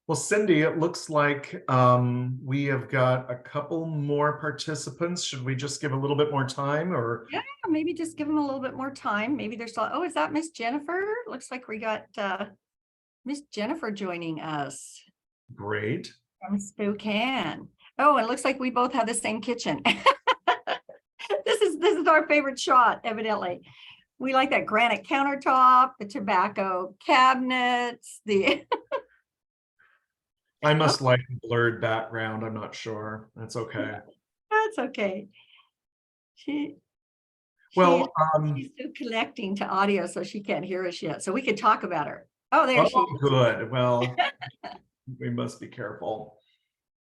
Well, Cindy, it looks like we have got a couple more participants. Should we just give a little bit more time or? Yeah, maybe just give them a little bit more time. Maybe there's oh, is that Miss Jennifer? Looks like we got Miss Jennifer joining us Great. from Spokane. Oh, and it looks like we both have the same kitchen. This is our favorite shot, evidently. We like that granite countertop, the tobacco cabinets, the I must like a blurred background. I'm not sure. That's okay. that's okay. She Well, she's still connecting to audio, so she can't hear us yet. So we could talk about her. Oh, there she is. good. Well, we must be careful.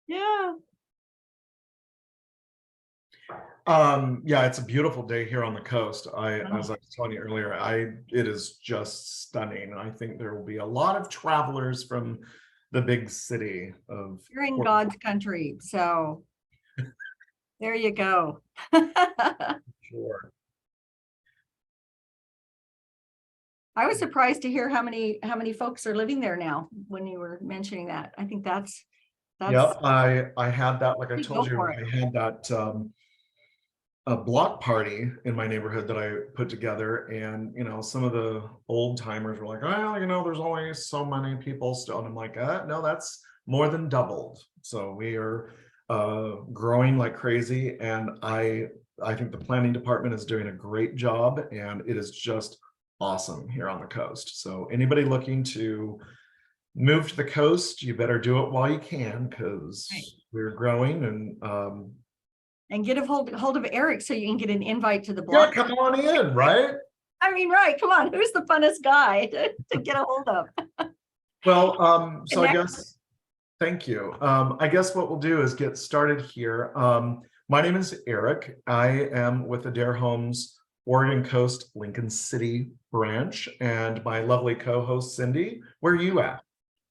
Yeah. Yeah, it's a beautiful day here on the coast. As I was telling you earlier, it is just stunning. I think there will be a lot of travelers from the big city of You're in God's country, so there you go. Sure. I was surprised to hear how many folks are living there now when you were mentioning that. I think that's Yep, I had that, like I told you, I had that a block party in my neighborhood that I put together, and some of the old timers were like, oh, there's only so many people still, and I'm like, no, that's more than doubled. So we are growing like crazy, and I think the planning department is doing a great job, and it is just awesome here on the coast. So anybody looking to move to the coast, you better do it while you can, because we're growing. and get a hold of Eric so you can get an invite to the Yeah, block. come on in, right? I mean, right, come on, who's the funnest guy to get a hold of? Well, so I guess, thank you. I guess what we'll do is get started here. My name is Eric. I am with Adair Homes, Oregon Coast, Lincoln City branch, and my lovely co-host, Cindy. Where are you at?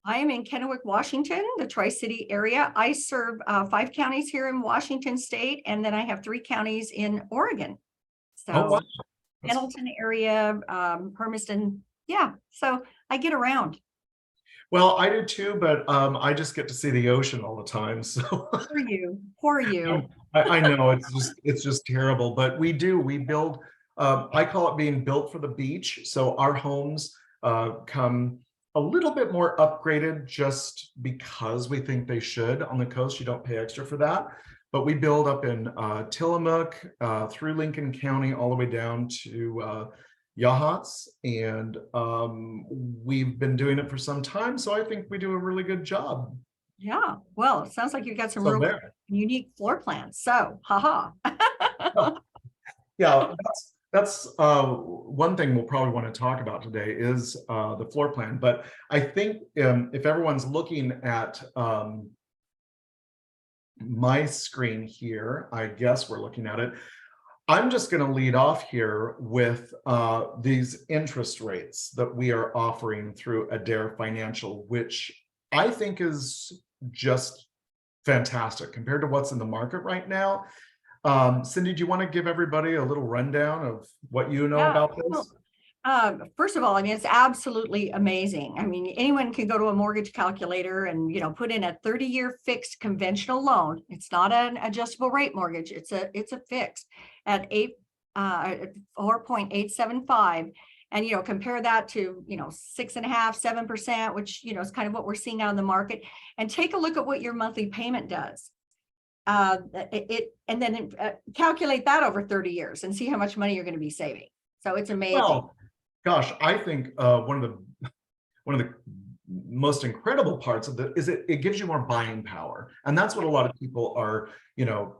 I am in Kennewick, Washington, the Tri-City area. I serve 5 counties here in Washington state, and then I have 3 counties in Oregon. So Wow. Pendleton area, Hermiston. Yeah, so I get around. Well, I do too, but I just get to see the ocean all the time. So Poor you. I know it's just terrible, but we build. I call it being built for the beach. So our homes come a little bit more upgraded just because we think they should. On the coast, you don't pay extra for that. But we build up in Tillamook, through Lincoln County, all the way down to Yachats, and we've been doing it for some time. So I think we do a really good job. Yeah, well, it sounds like you've got some real unique floor plans. So, haha. Yeah, that's one thing we'll probably want to talk about today is the floor plan. But I think if everyone's looking at my screen here, I guess we're looking at it. I'm just going to lead off here with these interest rates that we are offering through Adair Financial, which I think is just fantastic compared to what's in the market right now. Cindy, do you want to give everybody a little rundown of what you know about this? First of all, I mean, it's absolutely amazing. I mean, anyone can go to a mortgage calculator and, put in a 30-year fixed conventional loan. It's not an adjustable rate mortgage. It's a fixed at 4.875. And, compare that to, 6.5%, 7%, which, is kind of what we're seeing out in the market. And take a look at what your monthly payment does. And then calculate that over 30 years and see how much money you're going to be saving. So it's amazing. Well, gosh, I think one of the most incredible parts of it is it gives you more buying power, and that's what a lot of people are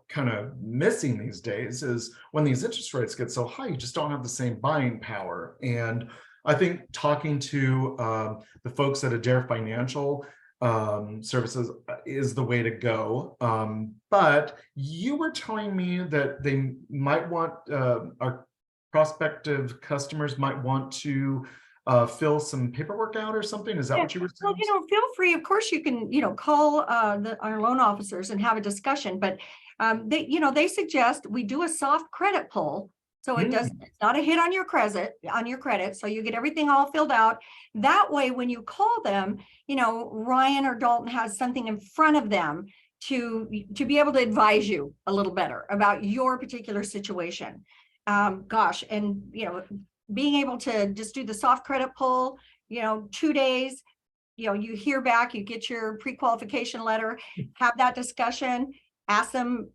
kind of missing these days. Is when these interest rates get so high, you just don't have the same buying power. And I think talking to the folks at Adair Financial Services is the way to go. But you were telling me that they might want our prospective customers might want to fill some paperwork out or something. Is that what you were saying? Well, feel free. Of course, you can, call our loan officers and have a discussion. But they suggest we do a soft credit pull So it doesn't, it's not a hit on your credit. So you get everything all filled out. That way, when you call them, Ryan or Dalton has something in front of them to be able to advise you a little better about your particular situation. Gosh, and being able to just do the soft credit pull, 2 days, you hear back, you get your pre-qualification letter, have that discussion, ask them,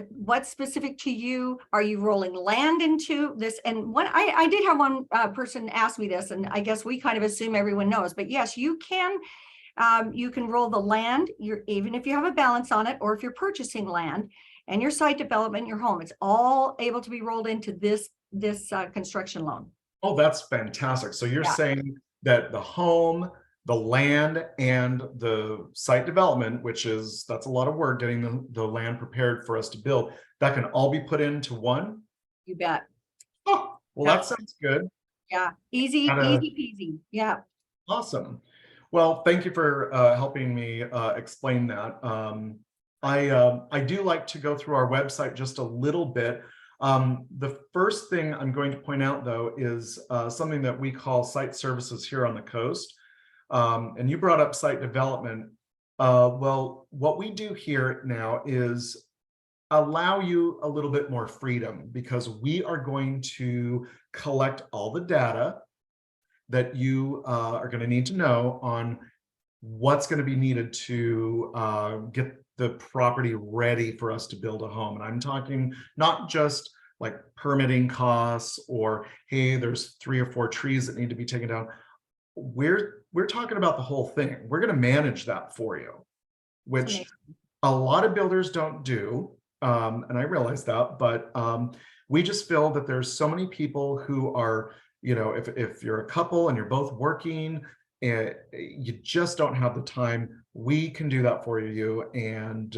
what's specific to you? Are you rolling land into this? And when I did have one person ask me this, and I guess we kind of assume everyone knows, but yes, you can roll the land, even if you have a balance on it, or if you're purchasing land and your site development, your home, it's all able to be rolled into this construction loan. Oh, that's fantastic. So you're Yeah. saying that the home, the land, and the site development, that's a lot of work, getting the land prepared for us to build, that can all be put into one? You bet. Oh, well, that sounds good. Yeah, easy peasy. Yeah. Awesome. Well, thank you for helping me explain that. I do like to go through our website just a little bit. The first thing I'm going to point out, though, is something that we call site services here on the coast. And you brought up site development. Well, what we do here now is allow you a little bit more freedom, because we are going to collect all the data that you are going to need to know on what's going to be needed to get the property ready for us to build a home. And I'm talking not just like permitting costs, or hey, there's 3 or 4 trees that need to be taken down. We're talking about the whole thing. We're going to manage that for you, which a lot of builders don't do. And I realize that, but we just feel that there's so many people who are, if you're a couple and you're both working and you just don't have the time, we can do that for you. And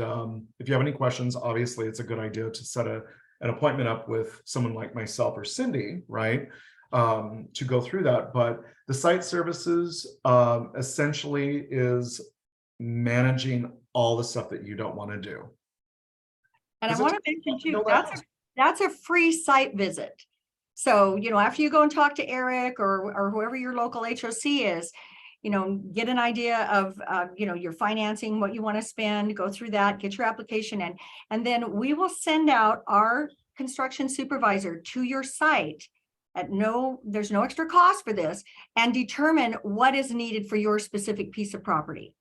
if you have any questions, obviously it's a good idea to set an appointment up with someone like myself or Cindy, right? To go through that. But the site services essentially is managing all the stuff that you don't want to do. And I want to mention too, that's a free site visit. So, after you go and talk to Eric or whoever your local HOC is, get an idea of, your financing, what you want to spend, go through that, get your application in, and then we will send out our construction supervisor to your site there's no extra cost for this, and determine what is needed for your specific piece of property.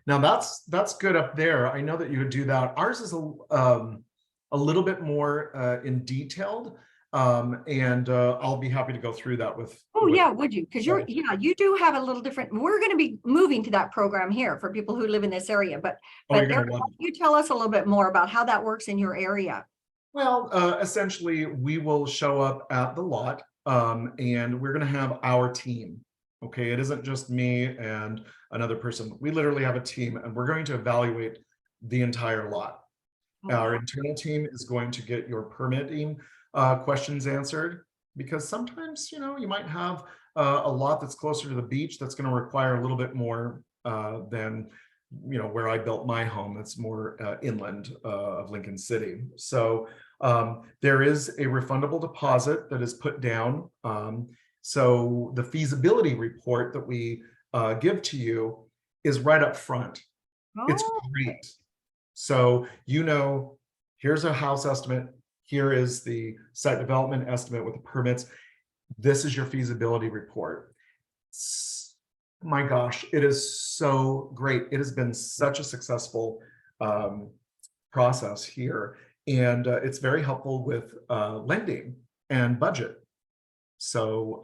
Now that's good up there. I know that you would do that. Ours is a little bit more in detailed, and I'll be happy to go through that with. Yeah, would you? Because you do have a little different. We're going to be moving to that program here for people who live in this area. But Eric, you tell us a little bit more about how that works in your area. Well, essentially, we will show up at the lot, and we're going to have our team. Okay, it isn't just me and another person. We literally have a team, and we're going to evaluate the entire lot. Our internal team is going to get your permitting questions answered, because sometimes, you might have a lot that's closer to the beach that's going to require a little bit more than, where I built my home. That's more inland of Lincoln City. So there is a refundable deposit that is put down. So the feasibility report that we give to you is right up front. It's great. So, here's a house estimate. Here is the site development estimate with the permits. This is your feasibility report. My gosh, it is so great. It has been such a successful process here. And it's very helpful with lending and budget. So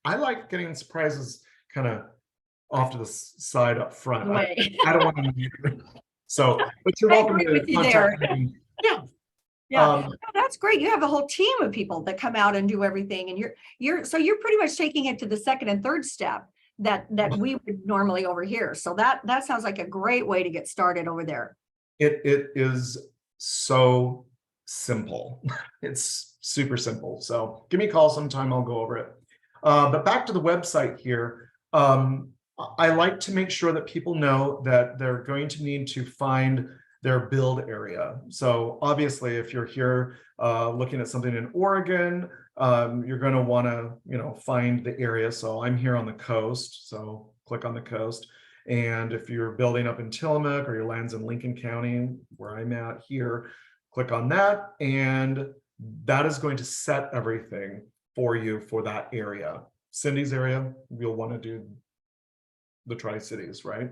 I like getting surprises kind of off to the side up front. I don't want to. So, but you're welcome to contact me. Yeah. Yeah, that's great. You have a whole team of people that come out and do everything, and you're pretty much taking it to the second and third step that we would normally over here. So that sounds like a great way to get started over there. It is so simple. It's super simple. So give me a call sometime. I'll go over it. But back to the website here. I like to make sure that people know that they're going to need to find their build area. So obviously, if you're here looking at something in Oregon, you're going to want to, find the area. So I'm here on the coast, so click on the coast. And if you're building up in Tillamook or your land's in Lincoln County, where I'm at here, click on that, and that is going to set everything for you for that area. Cindy's area, you'll want to do the Tri-Cities, right?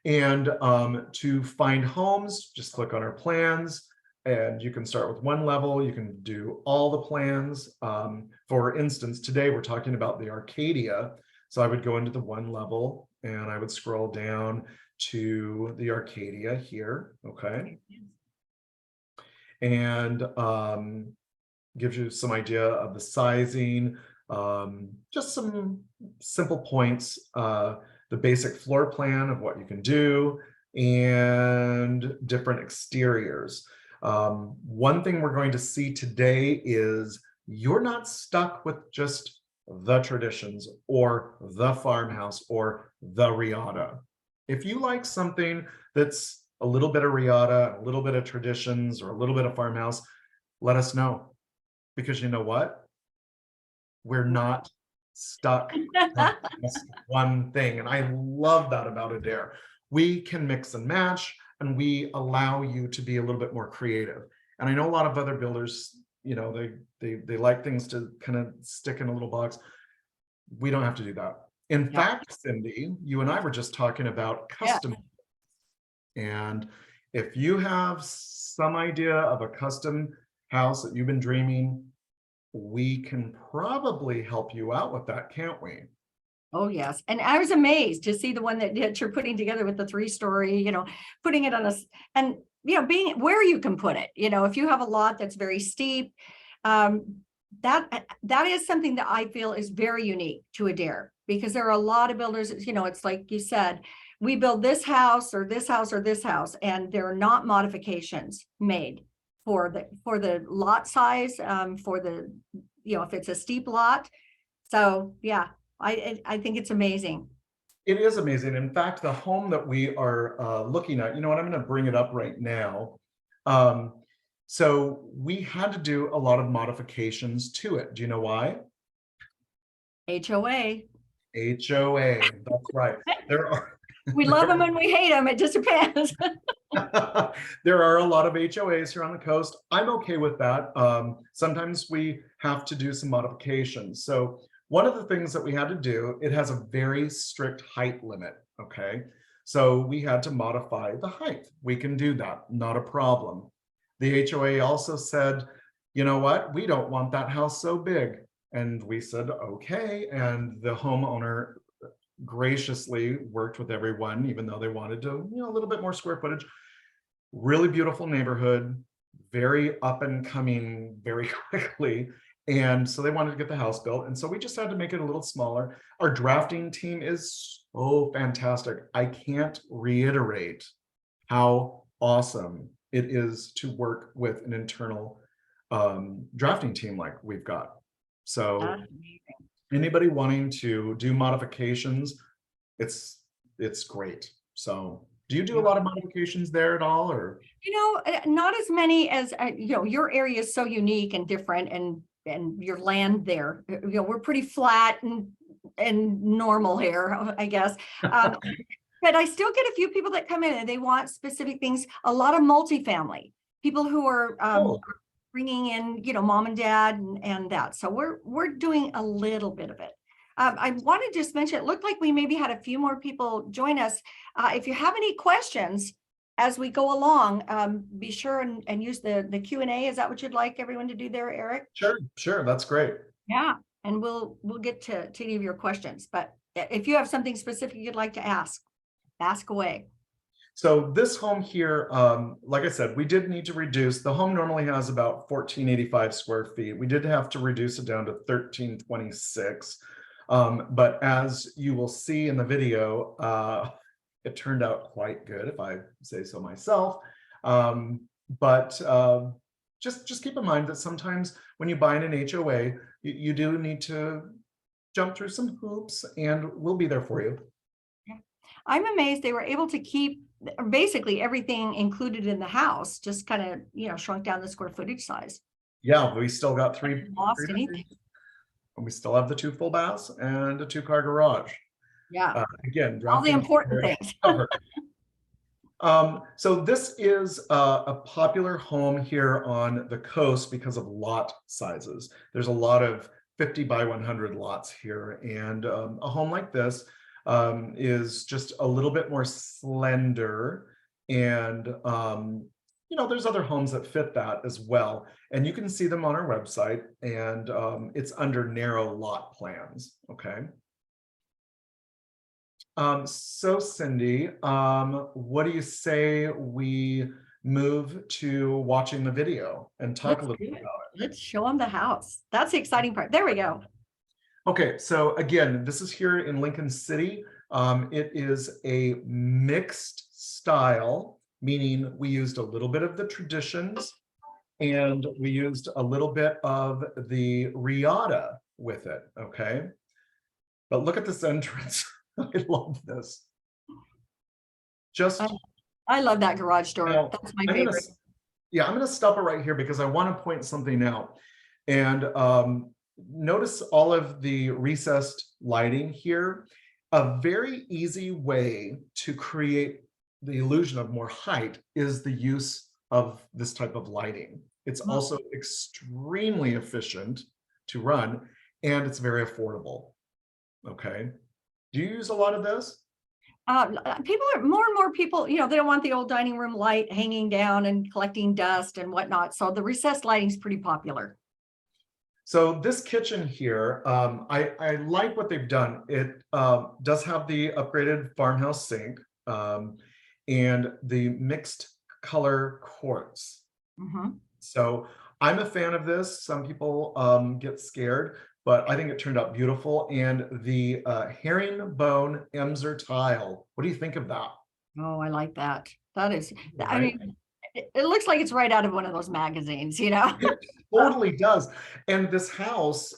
And to find homes, just click on our plans, and you can start with one level. You can do all the plans. For instance, today we're talking about the Arcadia. So I would go into the one level and I would scroll down to the Arcadia here, okay? And gives you some idea of the sizing, just some simple points, the basic floor plan of what you can do, and different exteriors. One thing we're going to see today is you're not stuck with just the traditions or the farmhouse or the riata. If you like something that's a little bit of riata, a little bit of traditions, or a little bit of farmhouse, let us know. Because you know what? We're not stuck on just one thing. And I love that about Adair. We can mix and match, and we allow you to be a little bit more creative. And I know a lot of other builders, they like things to kind of stick in a little box. We don't have to do that. In fact, Cindy, you and I were just talking about custom. And if you have some idea of a custom house that you've been dreaming, we can probably help you out with that, can't we? Oh, yes. And I was amazed to see the one that you're putting together with the 3-story, putting it on and, being where you can put it, if you have a lot that's very steep, that is something that I feel is very unique to Adair, because there are a lot of builders, it's like you said, we build this house or this house or this house, and there are not modifications made for the lot size, for the, if it's a steep lot. So yeah, I think it's amazing. It is amazing. In fact, the home that we are looking at, I'm going to bring it up right now. So we had to do a lot of modifications to it. Do you know why? HOA. HOA, that's right. There are. We love them and we hate them. It just depends. There are a lot of HOAs here on the coast. I'm okay with that. Sometimes we have to do some modifications. So one of the things that we had to do, it has a very strict height limit, okay? So we had to modify the height. We can do that, not a problem. The HOA also said, you know what? We don't want that house so big. And we said, okay. And the homeowner graciously worked with everyone, even though they wanted to, a little bit more square footage. Really beautiful neighborhood, very up and coming very quickly. And so they wanted to get the house built. And so we just had to make it a little smaller. Our drafting team is so fantastic. I can't reiterate how awesome it is to work with an internal drafting team like we've got. So anybody wanting to do modifications, it's great. So do you do a lot of modifications there at all, or? Not as many as, your area is so unique and different, and your land there, we're pretty flat and normal here, I guess. But I still get a few people that come in and they want specific things, a lot of multifamily, people who are bringing in, mom and dad and that. So we're doing a little bit of it. I want to just mention, it looked like we maybe had a few more people join us. If you have any questions as we go along, be sure and use the Q&A. Is that what you'd like everyone to do there, Eric? Sure. That's great. Yeah, and we'll get to any of your questions. But if you have something specific you'd like to ask away. So this home here, like I said, we did need to reduce. The home normally has about 1,485 square feet. We did have to reduce it down to 1,326. But as you will see in the video, it turned out quite good, if I say so myself. But just keep in mind that sometimes when you buy in an HOA, you do need to jump through some hoops, and we'll be there for you. I'm amazed they were able to keep basically everything included in the house, just kind of, shrunk down the square footage size. Yeah, we still got three Haven't lost anything. bedrooms, and we still have the 2 full baths and a 2-car garage. Yeah, Again, all the drafting important things. covered. So this is a popular home here on the coast because of lot sizes. There's a lot of 50 by 100 lots here, and a home like this is just a little bit more slender, and there's other homes that fit that as well, and you can see them on our website, and it's under narrow lot plans. Okay. So Cindy, what do you say we move to watching the video and talk Let's a little do bit it. about Let's show them the house. That's the exciting part. There we go. it? Okay, so again, this is here in Lincoln City. It is a mixed style, meaning we used a little bit of the traditions and we used a little bit of the riata with it, okay? But look at this entrance. I love this. Just I love that garage door. now, That's my I'm gonna, favorite. I'm gonna stop it right here because I want to point something out. And notice all of the recessed lighting here. A very easy way to create the illusion of more height is the use of this type of lighting. It's Wow. also extremely efficient to run, and it's very affordable. Okay. Do you use a lot of this? People are more and more people, they don't want the old dining room light hanging down and collecting dust and whatnot. So the recessed lighting is pretty popular. So this kitchen here, I like what they've done. It does have the upgraded farmhouse sink and the mixed color quartz. Mhm. So I'm a fan of this. Some people get scared, but I think it turned out beautiful. And the herringbone Emser tile, what do you think of that? Oh, I like that. That is, I Right? mean, it looks like it's right out of one of those magazines, It totally does. And this house,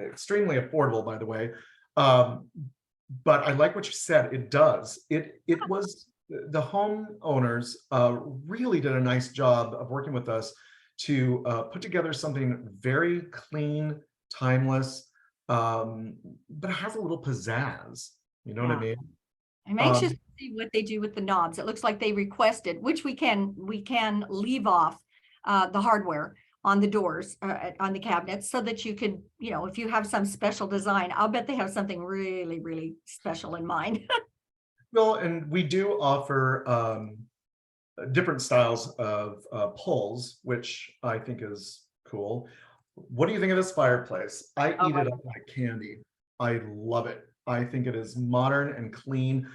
extremely affordable, by the way. Um, but I like what you said. It does. It was the homeowners really did a nice job of working with us to put together something very clean, timeless, but it has a little pizzazz. You know what I Yeah. mean? I'm Um, anxious to see what they do with the knobs. It looks like they requested, which we can leave off the hardware on the doors, on the cabinets, so that you could, if you have some special design, I'll bet they have something really, really special in mind. well, and we do offer different styles of pulls, which I think is cool. What do you think of this fireplace? I Oh, eat it up like candy. I love it. I think it is modern and clean.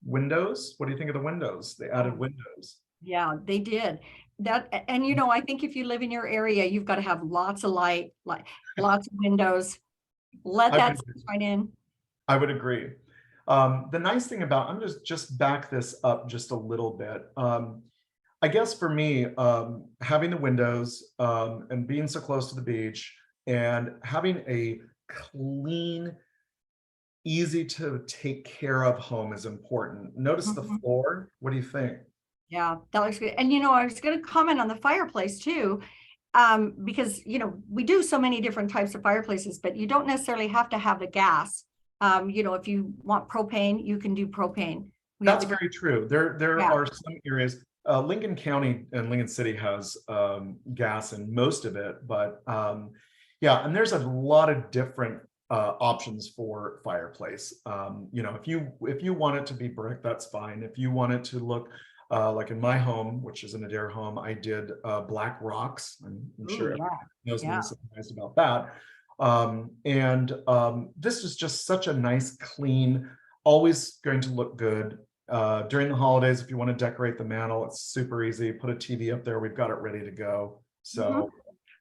Windows, what do you think of the windows? They added windows. yeah, they did that. And, I think if you live in your area, you've got to have lots of light, like lots of windows. Let I that would, right in. I would agree. The nice thing about, I'm just back this up just a little bit. I guess for me, having the windows and being so close to the beach and having a clean, easy to take care of home is important. Notice the Mhm. floor. What do you think? Yeah, that looks good. And I was going to comment on the fireplace too, because we do so many different types of fireplaces, but you don't necessarily have to have the gas. If you want propane, you can do propane. We have That's the very true. There yeah. are some areas, Lincoln County and Lincoln City has gas in most of it, but yeah, and there's a lot of different options for fireplace. If you want it to be brick, that's fine. If you want it to look like in my home, which is an Adair home, I did black rocks. I'm Ooh, sure yeah, everyone knows yeah. me surprised about that. This is just such a nice, clean, always going to look good. During the holidays, if you want to decorate the mantle, it's super easy. Put a TV up there. We've got it ready to go. Mhm. So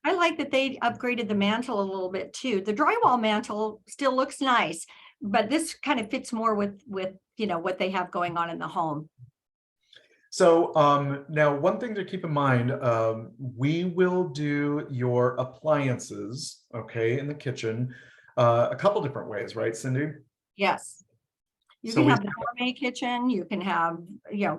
I like that they upgraded the mantle a little bit too. The drywall mantle still looks nice, but this kind of fits more with what they have going on in the home. now one thing to keep in mind, we will do your appliances, okay, in the kitchen, a couple different ways, right, Cindy? Yes. You So can we, have the gourmet kitchen, you can have,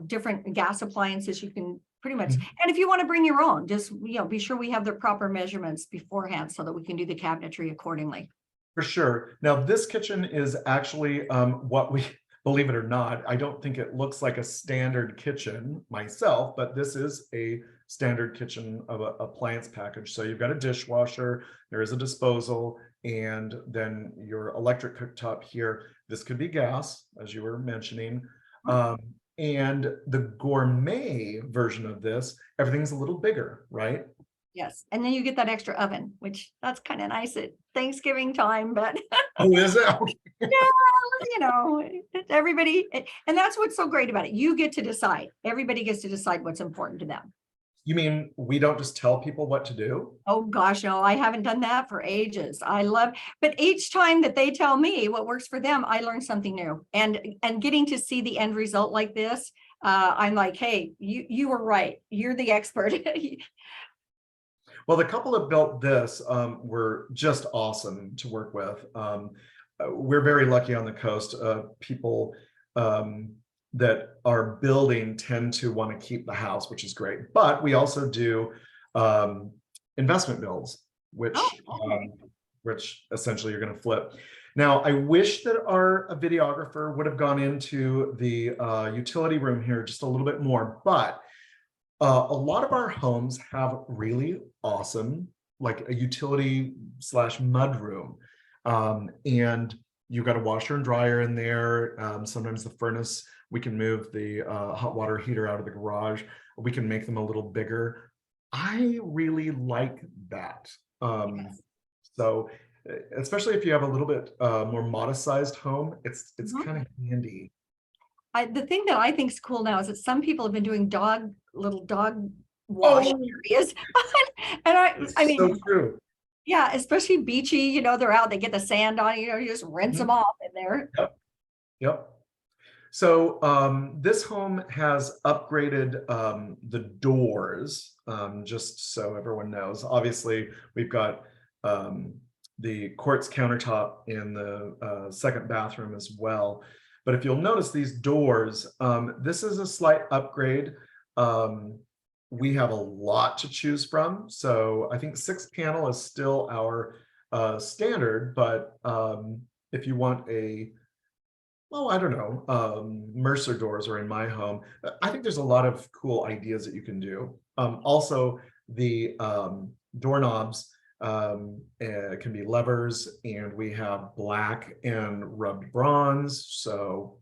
different gas appliances, you can pretty much, and if you want to bring your own, just, be sure we have the proper measurements beforehand so that we can do the cabinetry accordingly. for sure. Now, this kitchen is actually what we, believe it or not, I don't think it looks like a standard kitchen myself, but this is a standard kitchen of a appliance package. So you've got a dishwasher, there is a disposal, and then your electric cooktop here. This could be gas, as you were mentioning. And the gourmet version of this, everything's a little bigger, right? Yes, and then you get that extra oven, which that's kind of nice at Thanksgiving time, but Oh, is it? Okay. everybody, and that's what's so great about it. You get to decide. Everybody gets to decide what's important to them. You mean we don't just tell people what to do? Oh gosh, no, I haven't done that for ages. I love, but each time that they tell me what works for them, I learn something new. And getting to see the end result like this, I'm like, hey, you were right. You're the expert. Well, the couple that built this were just awesome to work with. We're very lucky on the coast. People that are building tend to want to keep the house, which is great. But we also do investment builds, which okay. which essentially you're going to flip. Now, I wish that our videographer would have gone into the utility room here just a little bit more, but a lot of our homes have really awesome, like a utility slash mud room. And you've got a washer and dryer in there. Sometimes the furnace, we can move the hot water heater out of the garage. We can make them a little bigger. I really like that. Yes. So especially if you have a little bit more modest sized home, it's kind of handy. The thing that I think is cool now is that some people have been doing little dog wash Oh, areas. And I mean, so true. yeah, especially beachy, they're out, they get the sand on, you just rinse them off in there. Yep. Yep. So this home has upgraded the doors, just so everyone knows. Obviously, we've got the quartz countertop in the second bathroom as well. But if you'll notice these doors, this is a slight upgrade. We have a lot to choose from. So I think 6 panel is still our standard, but if you want well, I don't know, Mercer doors are in my home. I think there's a lot of cool ideas that you can do. Also, the doorknobs can be levers, and we have black and rubbed bronze. So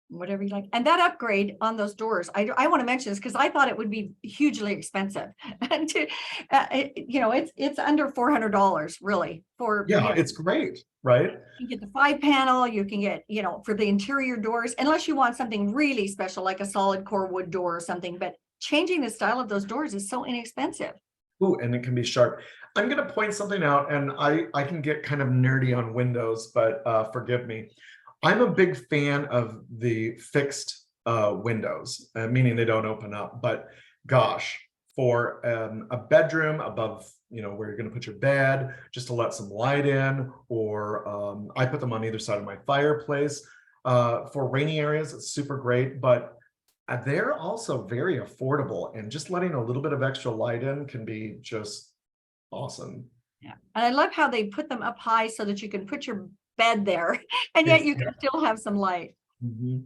Whatever you like. And that upgrade on those doors, I want to mention this because I thought it would be hugely expensive. And it's under $400 really for, yeah, it's great, right? you get the 5 panel, you can get, for the interior doors, unless you want something really special, like a solid core wood door or something, but changing the style of those doors is so inexpensive. Ooh, and it can be sharp. I'm going to point something out, and I can get kind of nerdy on windows, but forgive me. I'm a big fan of the fixed windows, meaning they don't open up. But gosh, for a bedroom above, where you're going to put your bed, just to let some light in, or I put them on either side of my fireplace. For rainy areas, it's super great, but they're also very affordable, and just letting a little bit of extra light in can be just awesome. Yeah. And I love how they put them up high so that you can put your bed there and yet you can still have some light. Mm-hmm.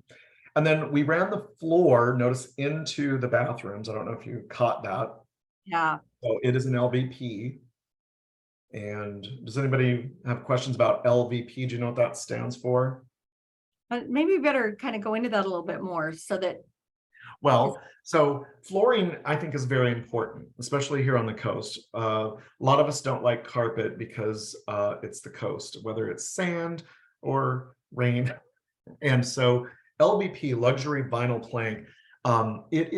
And then we ran the floor, notice, into the bathrooms. I don't know if you caught that. Yeah. So it is an LVP. And does anybody have questions about LVP? Do you know what that stands for? Maybe we better kind of go into that a little bit more so that. Well, so flooring, I think, is very important, especially here on the coast. A lot of us don't like carpet because it's the coast, whether it's sand or rain. And so LVP, luxury vinyl plank, it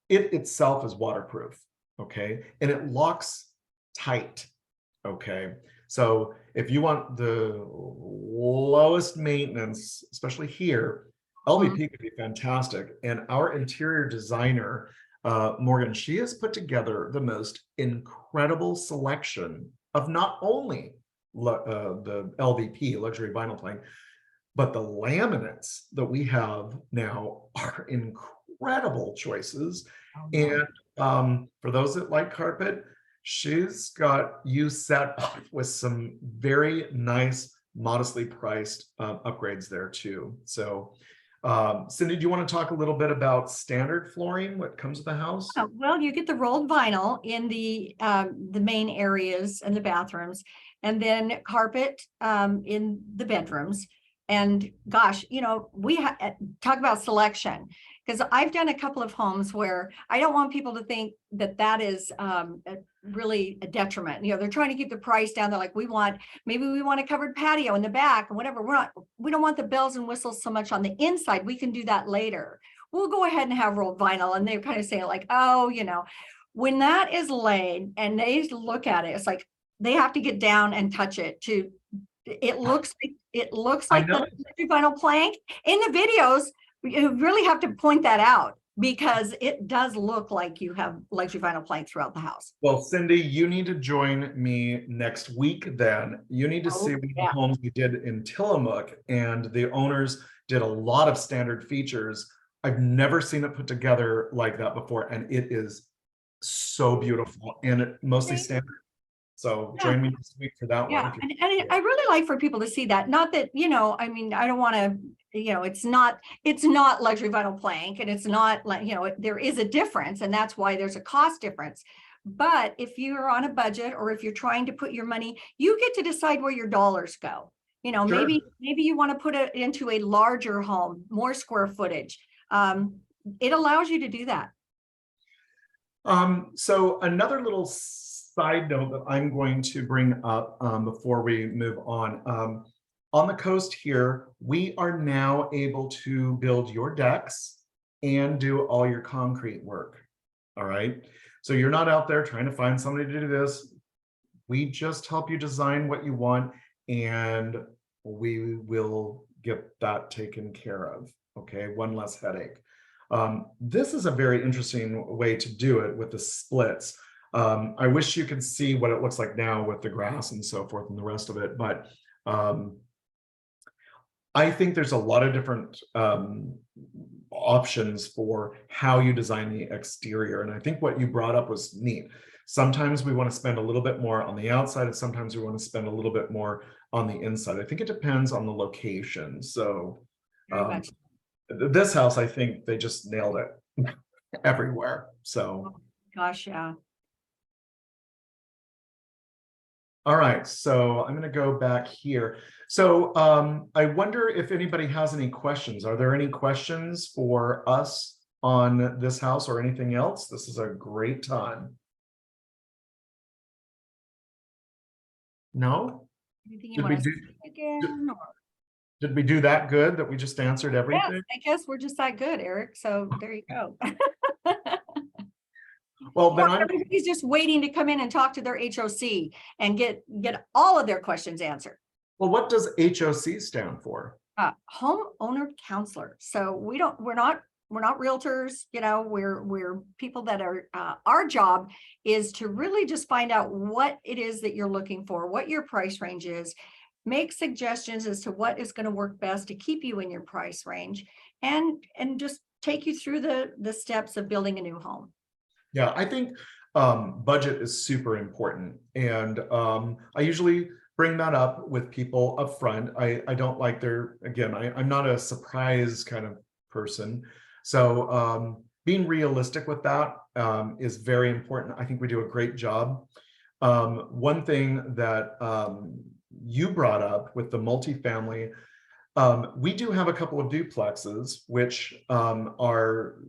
itself is waterproof, okay? And it locks tight, okay? So if you want the lowest maintenance, especially here, LVP could be fantastic. And our interior designer, Morgan, she has put together the most incredible selection of not only the LVP, luxury vinyl plank, but the laminates that we have now are incredible choices. Oh, yeah. And for those that like carpet, she's got you set up with some very nice, modestly priced upgrades there too. So, Cindy, do you want to talk a little bit about standard flooring, what comes with the house? Well, you get the rolled vinyl in the main areas and the bathrooms, and then carpet in the bedrooms. And gosh, we talk about selection, because I've done a couple of homes where I don't want people to think that that is really a detriment. They're trying to keep the price down. They're like, maybe we want a covered patio in the back and whatever. We don't want the bells and whistles so much on the inside. We can do that later. We'll go ahead and have rolled vinyl. And they're kind of saying like, oh, when that is laid and they look at it, it's like they have to get down and touch it it looks I like know. the vinyl plank in the videos. You really have to point that out, because it does look like you have luxury vinyl plank throughout the house. Well, Cindy, you need to join me next week then. You need to see the Yeah. homes we did in Tillamook, and the owners did a lot of standard features. I've never seen it put together like that before, and it is so beautiful and mostly standard. So Yeah. join me next week for that Yeah, one. and I really like for people to see that. Not that, I mean, I don't want to, it's not luxury vinyl plank, and it's not like, there is a difference, and that's why there's a cost difference. But if you're on a budget, or if you're trying to put your money, you get to decide where your dollars go. Sure. Maybe you want to put it into a larger home, more square footage. It allows you to do that. So another little side note that I'm going to bring up before we move on the coast here, we are now able to build your decks and do all your concrete work. All right. So you're not out there trying to find somebody to do this. We just help you design what you want, and we will get that taken care of. Okay. One less headache. This is a very interesting way to do it with the splits. I wish you could see what it looks like now with the grass and so forth and the rest of it, but I think there's a lot of different options for how you design the exterior. And I think what you brought up was neat. Sometimes we want to spend a little bit more on the outside, and sometimes we want to spend a little bit more on the inside. I think it depends on the location. So this house, I think they just nailed it everywhere. So, gosh, yeah. All right, so I'm going to go back here. So I wonder if anybody has any questions. Are there any questions for us on this house or anything else? This is a great time. No? Anything you want to say again? Did we do that good that we just answered everything? Yes, I guess we're just that good, Eric. So there you go. Well, then everybody's just waiting to come in and talk to their HOC and get all of their questions answered. Well, what does HOC stand for? Homeowner counselor. So we're not realtors, we're people that are, our job is to really just find out what it is that you're looking for, what your price range is, make suggestions as to what is going to work best to keep you in your price range, and just take you through the steps of building a new home. Yeah, I think budget is super important. And I usually bring that up with people up front. I don't like I'm not a surprise kind of person. So being realistic with that is very important. I think we do a great job. One thing that you brought up with the multifamily, we do have a couple of duplexes, which are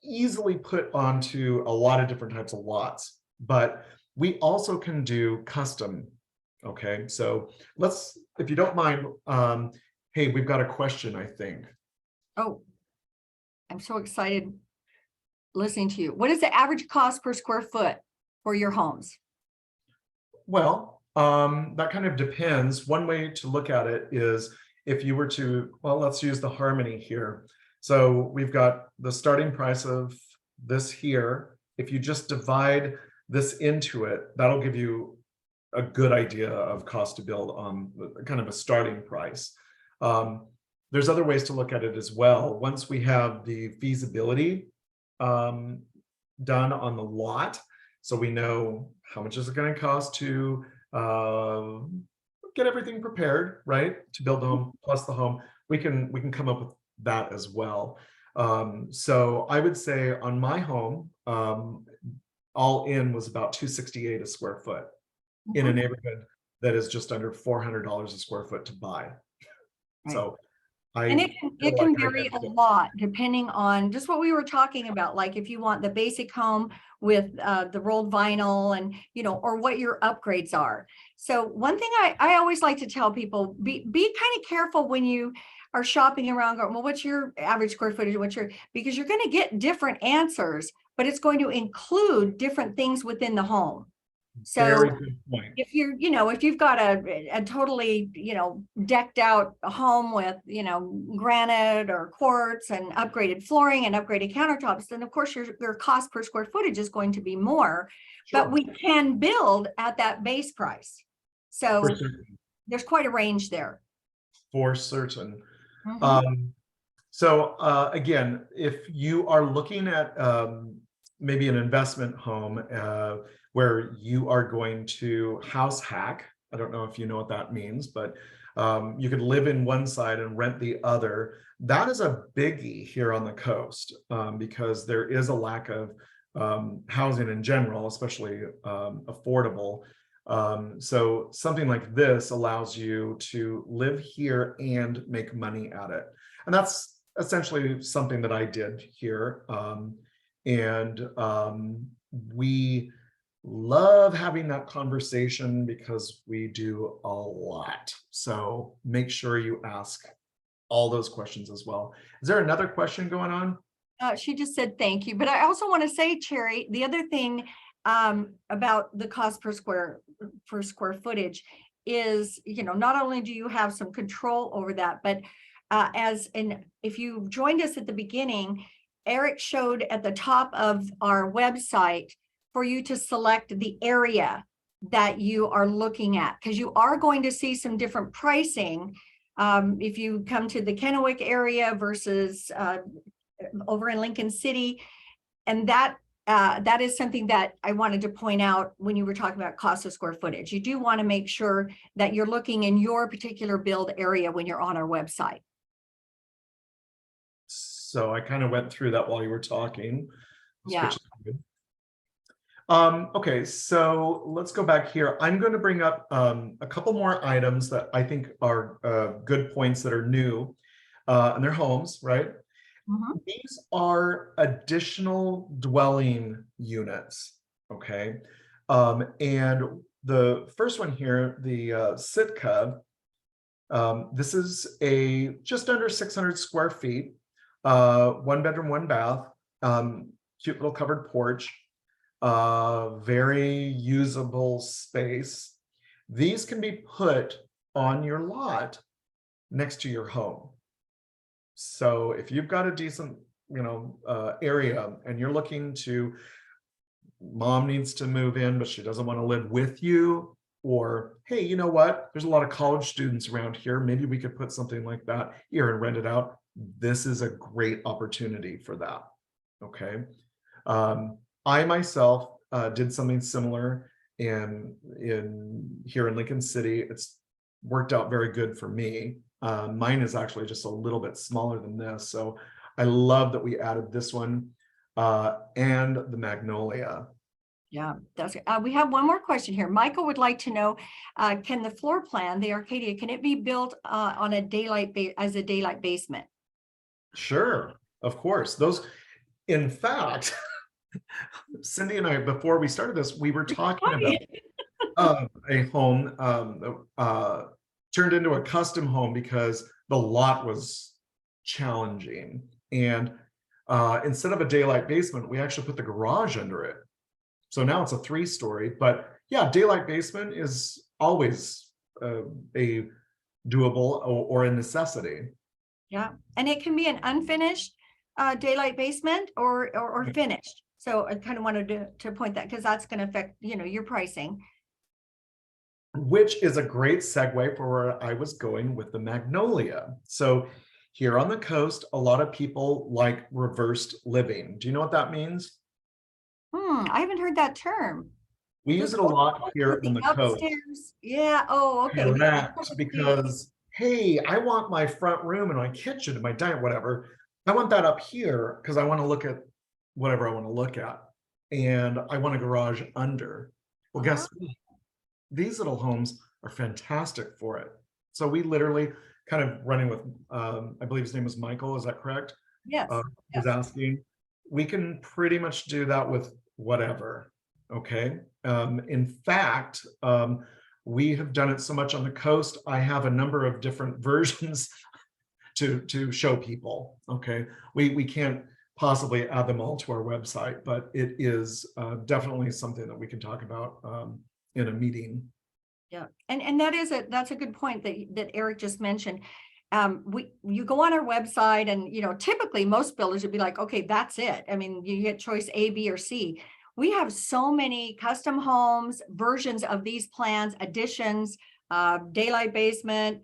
easily put onto a lot of different types of lots, but we also can do custom. Okay, so if you don't mind, hey, we've got a question, I think. Oh, I'm so excited listening to you. What is the average cost per square foot for your homes? Well, that kind of depends. One way to look at it is if you were to, well, let's use the Harmony here. So we've got the starting price of this here. If you just divide this into it, that'll give you a good idea of cost to build on kind of a starting price. there's other ways to look at it as well. Once we have the feasibility done on the lot, so we know how much is it going to cost to get everything prepared, right, to build the home plus the home, we can come up with that as well. So I would say on my home, all in was about 268 a square foot in a neighborhood that is just under $400 a square foot to buy. Right. So And I it feel can like I vary had a to, lot depending on just what we were talking about. Like if you want the basic home with the rolled vinyl and, or what your upgrades are. So one thing I always like to tell people, be kind of careful when you are shopping around going, well, what's your average square footage? Because you're going to get different answers, but it's going to include different things within the home. very So good point. if if you've got a totally, decked out home with, granite or quartz and upgraded flooring and upgraded countertops, then of course your cost per square footage is going to be more, but Sure. we can build at that base price. For So certain. there's quite a range there. For certain. Mhm. So again, if you are looking at maybe an investment home where you are going to house hack, I don't know if you know what that means, but you could live in one side and rent the other. That is a biggie here on the coast because there is a lack of housing in general, especially affordable. So something like this allows you to live here and make money at it. And that's essentially something that I did here. We love having that conversation because we do a lot. So make sure you ask all those questions as well. Is there another question going on? She just said thank you, but I also want to say, Cherry, the other thing about the cost per square footage is, not only do you have some control over that, but if you joined us at the beginning, Eric showed at the top of our website for you to select the area that you are looking at, because you are going to see some different pricing if you come to the Kennewick area versus over in Lincoln City. And that is something that I wanted to point out when you were talking about cost of square footage. You do want to make sure that you're looking in your particular build area when you're on our website. So I kind of went through that while you were talking. Yeah. Okay, so let's go back here. I'm going to bring up a couple more items that I think are good points that are new, and they're homes, right? Mhm. These are additional dwelling units, okay? And the first one here, the Sitka, this is a just under 600 square feet, one bedroom, one bath, cute little covered porch, very usable space. These can be put on your lot next to your home. So if you've got a decent, area and you're looking to, mom needs to move in, but she doesn't want to live with you, or, hey, you know what? There's a lot of college students around here. Maybe we could put something like that here and rent it out. This is a great opportunity for that. Okay. I myself did something similar in here in Lincoln City. It's worked out very good for me. Mine is actually just a little bit smaller than this. So I love that we added this one and the Magnolia. Yeah, that's we have one more question here. Michael would like to know, can the floor plan, the Arcadia, can it be built on a as a daylight basement? Sure, of course. Those, in fact, Cindy and I, before we started this, we were talking about a home turned into a custom home because the lot was challenging. And instead of a daylight basement, we actually put the garage under it. So now it's a 3-story, but yeah, daylight basement is always a doable or a necessity. Yeah, and it can be an unfinished daylight basement or finished. So I kind of wanted to point that because that's going to affect, your pricing. Which is a great segue for where I was going with the Magnolia. So here on the coast, a lot of people like reversed living. Do you know what that means? I haven't heard that term. We use Just it a lot here with on the the coast. upstairs. Yeah. Oh, okay. Correct, because hey, I want my front room and my kitchen and my dining, whatever. I want that up here because I want to look at whatever I want to look at. And I want a garage under. Well, Uh-huh. guess what? These little homes are fantastic for it. So we literally kind of running with, I believe his name was Michael, is that correct? Yes. Was Yes. asking. We can pretty much do that with whatever. Okay. In fact, we have done it so much on the coast. I have a number of different versions to show people. Okay, we can't possibly add them all to our website, but it is definitely something that we can talk about in a meeting. Yeah. And that's a good point that Eric just mentioned. You go on our website and, typically most builders would be like, okay, that's it. I mean, you get choice A, B, or C. We have so many custom homes, versions of these plans, additions, daylight basement,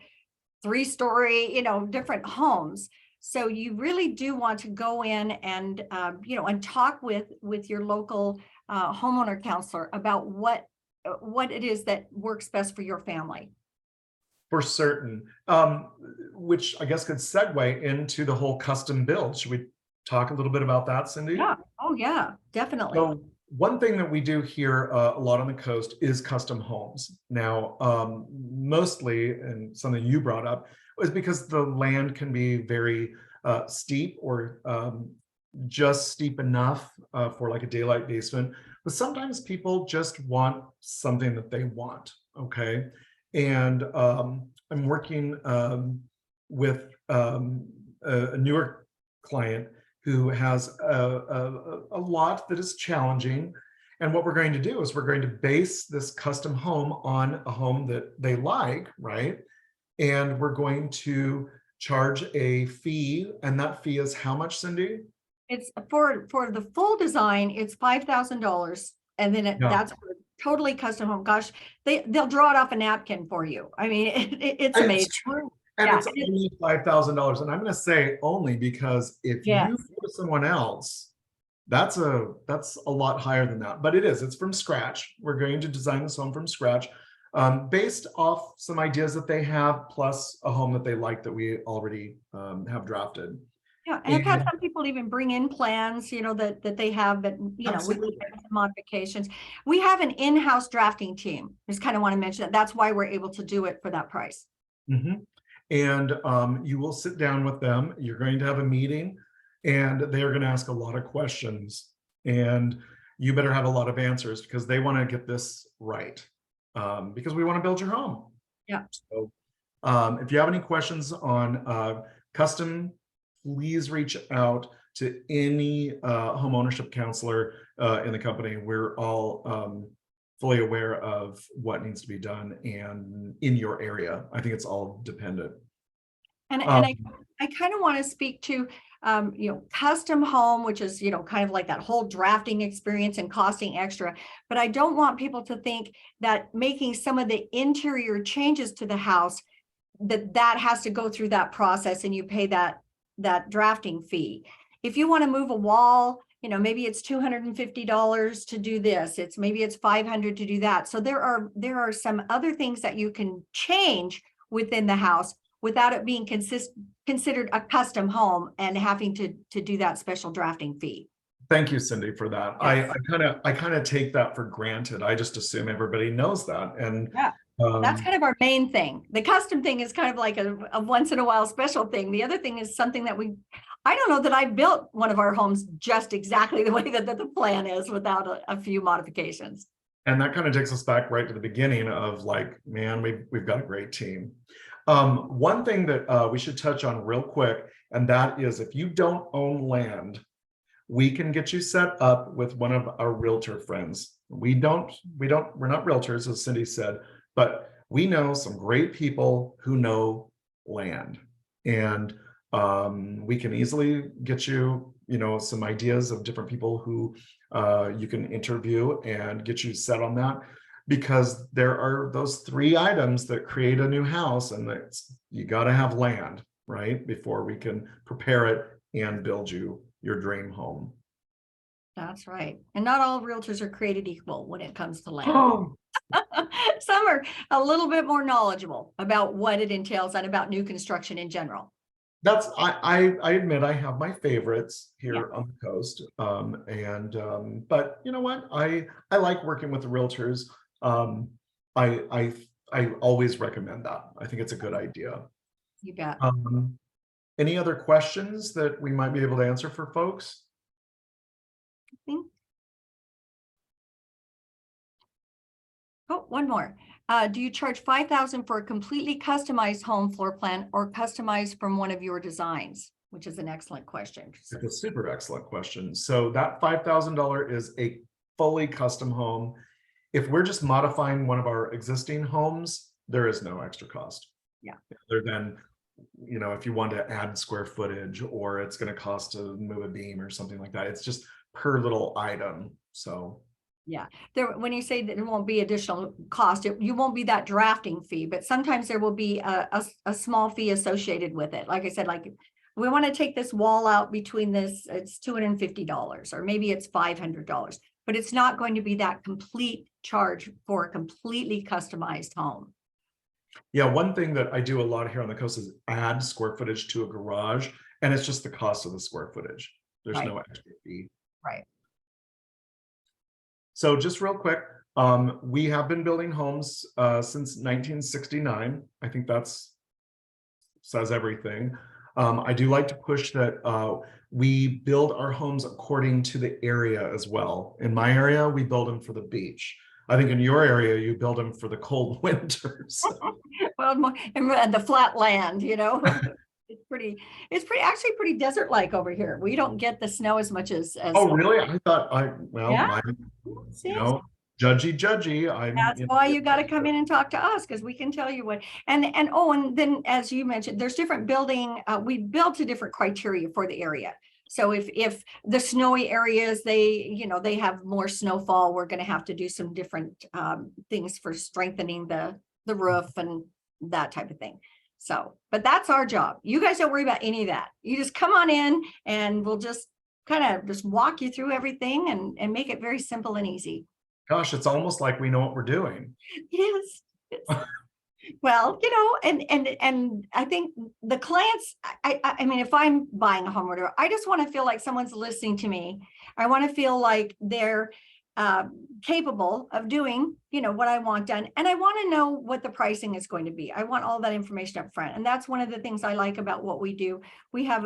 3-story, different homes. So you really do want to go in and, and talk with your local homeowner counselor about what it is that works best for your family. For certain, which I guess could segue into the whole custom build. Should we talk a little bit about that, Cindy? Yeah. Oh, yeah, definitely. So one thing that we do here a lot on the coast is custom homes. Now, mostly, and something you brought up, was because the land can be very steep or just steep enough for like a daylight basement. But sometimes people just want something that they want, okay? And I'm working with a newer client who has a lot that is challenging. And what we're going to do is we're going to base this custom home on a home that they like, right? And we're going to charge a fee. And that fee is how much, Cindy? It's for the full design, it's $5,000. And then Yeah. that's for totally custom home. Gosh, they'll draw it off a napkin for you. I mean, it's amazing. It's true. And Yeah. it's only $5,000. And I'm going to say only because if Yes. you go to someone else, that's a lot higher than that. But it's from scratch. We're going to design this home from scratch, based off some ideas that they have, plus a home that they like that we already have drafted. Yeah, and I've had some people even bring in plans, that they have that, we can Absolutely. make some modifications. We have an in-house drafting team. Just kind of want to mention that. That's why we're able to do it for that price. Mhm. And you will sit down with them. You're going to have a meeting, and they are going to ask a lot of questions. And you better have a lot of answers because they want to get this right. Because we want to build your home. Yeah. So if you have any questions on custom, please reach out to any home ownership counselor in the company. We're all fully aware of what needs to be done and in your area. I think it's all dependent. And Um, I kind of want to speak to, custom home, which is, kind of like that whole drafting experience and costing extra. But I don't want people to think that making some of the interior changes to the house, that has to go through that process and you pay that drafting fee. If you want to move a wall, maybe it's $250 to do this. Maybe it's $500 to do that. So there are some other things that you can change within the house without it being considered a custom home and having to do that special drafting fee. Thank you, Cindy, for that. Yes. I kind of take that for granted. I just assume everybody knows that. And Yeah. That's kind of our main thing. The custom thing is kind of like a once in a while special thing. The other thing is something that I don't know that I built one of our homes just exactly the way that the plan is without a few modifications. And that kind of takes us back right to the beginning of like, man, we've got a great team. One thing that we should touch on real quick, and that is if you don't own land, we can get you set up with one of our realtor friends. We're not realtors, as Cindy said, but we know some great people who know land. And we can easily get you, some ideas of different people who you can interview and get you set on that. Because there are those 3 items that create a new house, and you got to have land. right? Before we can prepare it and build you your dream home. That's right. And not all realtors are created equal when it comes to land. Oh, Some are a little bit more knowledgeable about what it entails and about new construction in general. I admit I have my favorites Yeah, here on the coast. But you know what? I like working with the realtors. Um, I always recommend that. I think it's a good idea. you bet. Um, any other questions that we might be able to answer for folks? Think- Oh, one more. Do you charge 5,000 for a completely customized home floor plan or customized from one of your designs? Which is an excellent question. It's a super excellent question. So that $5,000 is a fully custom home. If we're just modifying one of our existing homes, there is no extra cost. Yeah. Other than, if you want to add square footage or it's going to cost to move a beam or something like that. It's just per little item. So Yeah, when you say that it won't be additional cost, you won't be that drafting fee, but sometimes there will be a small fee associated with it. Like I said, like we want to take this wall out between this, it's $250 or maybe it's $500, but it's not going to be that complete charge for a completely customized home. yeah, one thing that I do a lot here on the coast is add square footage to a garage, and it's just the cost of the square footage. There's Right. no extra fee. Right. So just real quick, we have been building homes since 1969. I think that's says everything. I do like to push that we build our homes according to the area as well. In my area, we build them for the beach. I think in your area, you build them for the cold winters. Well, and the flat land, it's actually pretty desert-like over here. We don't get the snow as much as. Oh, really? I thought Yeah. my, See, judgy. that's why you got to come in and talk to us because we can tell you what. And then as you mentioned, there's different building. We build to different criteria for the area. So if the snowy areas, they have more snowfall, we're going to have to do some different things for strengthening the roof and that type of thing. So, but that's our job. You guys don't worry about any of that. You just come on in and we'll just kind of just walk you through everything and make it very simple and easy. Gosh, it's almost like we know what we're doing. Yes. Well, and I think the clients, I mean, if I'm buying a home or whatever, I just want to feel like someone's listening to me. I want to feel like they're capable of doing, what I want done. And I want to know what the pricing is going to be. I want all that information up front. And that's one of the things I like about what we do. We have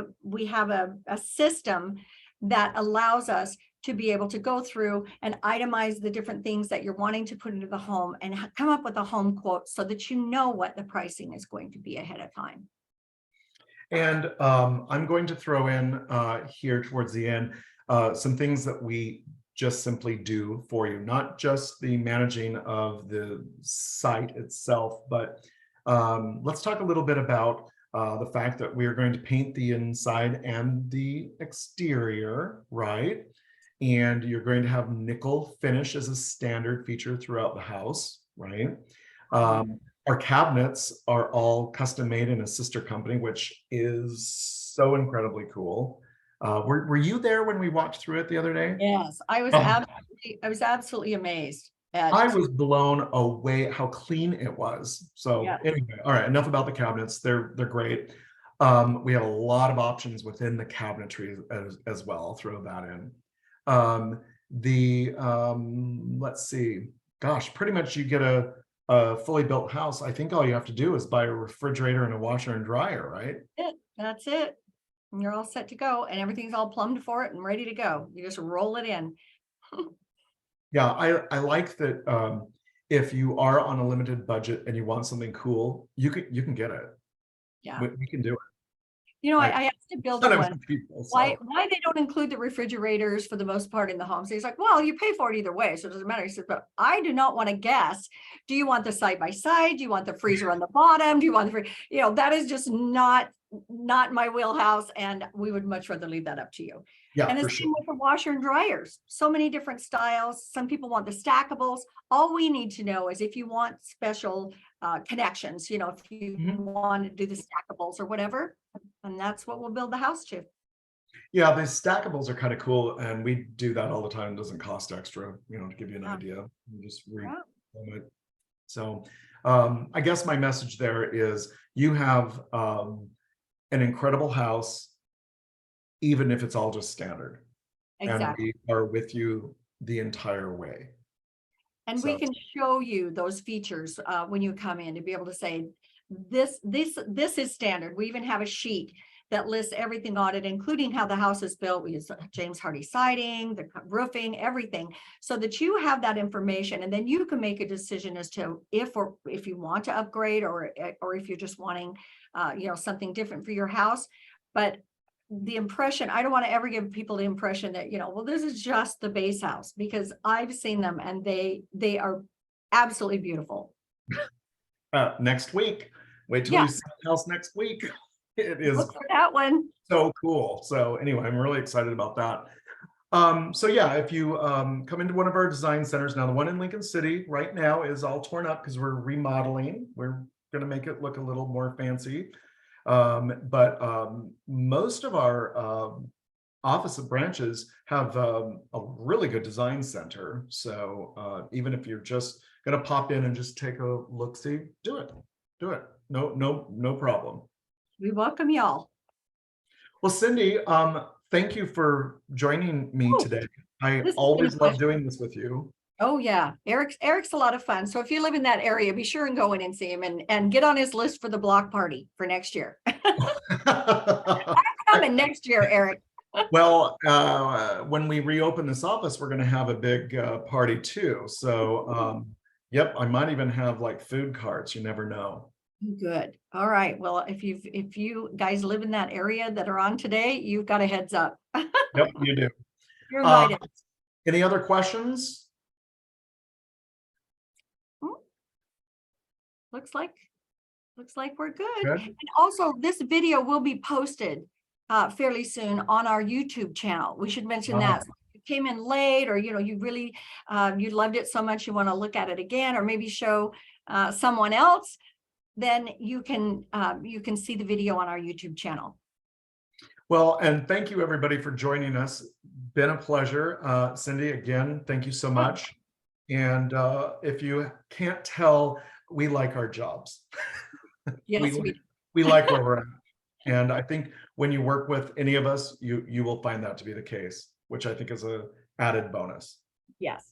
a system that allows us to be able to go through and itemize the different things that you're wanting to put into the home and come up with a home quote so that you know what the pricing is going to be ahead of time. And I'm going to throw in here towards the end some things that we just simply do for you, not just the managing of the site itself, but let's talk a little bit about the fact that we are going to paint the inside and the exterior, right? And you're going to have nickel finish as a standard feature throughout the house, right? Our cabinets are all custom made in a sister company, which is so incredibly cool. Were you there when we walked through it the other day? Yes, I was absolutely amazed I at. was blown away at how clean it was. So Yeah. anyway, all right, enough about the cabinets. They're great. We have a lot of options within the cabinetry as well. I'll throw that in. Let's see, gosh, pretty much you get a fully built house. I think all you have to do is buy a refrigerator and a washer and dryer, right? That's it. And you're all set to go and everything's all plumbed for it and ready to go. You just roll it in. Yeah, I like that. If you are on a limited budget and you want something cool, you can get it. Yeah. We can do it. I asked a builder once People, so. why they don't include the refrigerators for the most part in the homes. He's like, well, you pay for it either way, so it doesn't matter. He said, but I do not want to guess. Do you want the side by side? Do you want the freezer on the bottom? Do you want that is just not my wheelhouse, and we would much rather leave that up to you. Yeah, and the for same sure. with the washer and dryers. So many different styles. Some people want the stackables. All we need to know is if you want special connections, if you want to do the stackables or whatever, And that's what we'll build the house to. Yeah, the stackables are kind of cool, and we do that all the time. It doesn't cost extra, to give you an Yeah. idea. You just read Yeah. it. So I guess my message there is you have an incredible house, even if it's all just standard. And Exactly. we are with you the entire way. And we So can show you those features when you come in to be able to say, this is standard. We even have a sheet that lists everything on it, including how the house is built. We use James Hardy siding, the roofing, everything, so that you have that information, and then you can make a decision as to if you want to upgrade, or if you're just wanting, something different for your house. But the impression, I don't want to ever give people the impression that, well, this is just the base house, because I've seen them and they are absolutely beautiful. next week, wait till Yeah. you see the house next week. It is Look for that one. so cool. So anyway, I'm really excited about that. So yeah, if you come into one of our design centers, now the one in Lincoln City right now is all torn up because we're remodeling. We're going to make it look a little more fancy. But most of our office branches have a really good design center. So even if you're just going to pop in and just take a look, see, do it. No problem. We welcome y'all. Well, Cindy, thank you for joining me Oh, today. I this has been a always love pleasure. doing this with you. Oh yeah, Eric's a lot of fun. So if you live in that area, be sure and go in and see him, and get on his list for the block party for next year. Coming next year, Eric. Well, when we reopen this office, we're going to have a big party too. So, yep, I might even have like food carts. You never know. Good. All right. Well, if you guys live in that area that are on today, you've got a heads up. Yep, you do. You're invited. Any other questions? Looks like we're good. Good. And also, this video will be posted fairly soon on our YouTube channel. We should mention that. If you came in late, or you really you loved it so much you want to look at it again, or maybe show someone else, then you can see the video on our YouTube channel. Well, and thank you everybody for joining us. Been a pleasure. Cindy, again, thank you so much. And if you can't tell, we like our jobs. Yes, we like where we're at. And I think when you work with any of us, you will find that to be the case, which I think is a added bonus. Yes.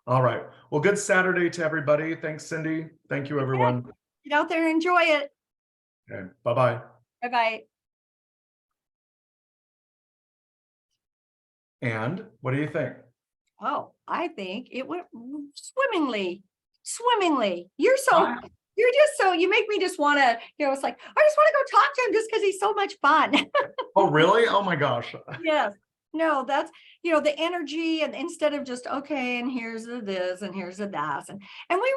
All right. Well, good Saturday to everybody. Thanks, Cindy. Thank you, everyone. Get out there and enjoy it. Okay. Bye-bye. Bye-bye. And what do you think? Oh, I think it went swimmingly. You're just so, you make me just want to, it's like, I just want to go talk to him just because he's so much fun. Oh, really? Oh my gosh. Yes. No, that's, the energy, and instead of just, okay, and here's the this and here's the that. And we